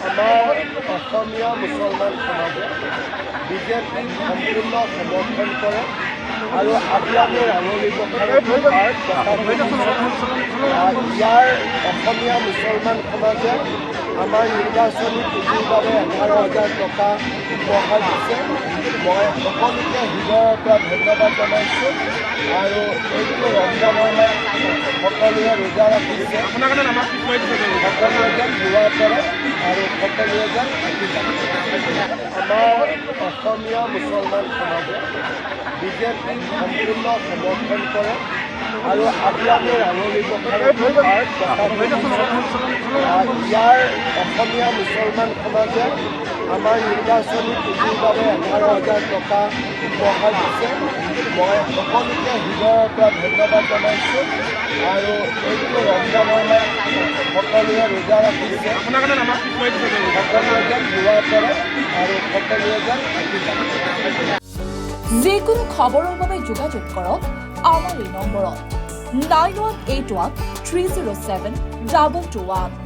আমাৰ অসমীয়া মুছলমান সমাজে বিজেপিক সম্পূৰ্ণ সমৰ্থন কৰে আৰু আজি আমি ৰাঙলী ইয়াৰ অসমীয়া মুছলমান সমাজে আমাৰ নিৰ্বাচনী পুঁজিৰ বাবে 11,000 টকা উপহাৰ দিছে। মই সকলোকে হৃদয়ৰ পৰা ধন্যবাদ জনাইছোঁ আৰু এইটো ৰমজানৰ সকলোৱে ৰোজা ৰাখিছে, সকলোৱে যেন দোৱা কৰে আৰু সকলোৱে যেন আমাৰ অসমীয়া মুছলমান সমাজে বিজেপিক সম্পূৰ্ণ সমৰ্থন কৰে আৰু আজি আমি ৰাঙলী ইয়াৰ অসমীয়া মুছলমান সমাজে আমাৰ নিৰ্বাচনী পুঁজিৰ বাবে 11,000 টকা উপহাৰ দিছে। মই সকলোকে হৃদয়ৰ পৰা ধন্যবাদ জনাইছোঁ আৰু এইটো ৰমজানৰ সকলোৱে ৰোজা ৰাখিছে, সকলোৱে যেন দোৱা কৰে আৰু সকলোৱে যেন যিকোনো খবৰৰ বাবে যোগাযোগ কৰক আমাৰ এই নম্বৰত 9181 307 221।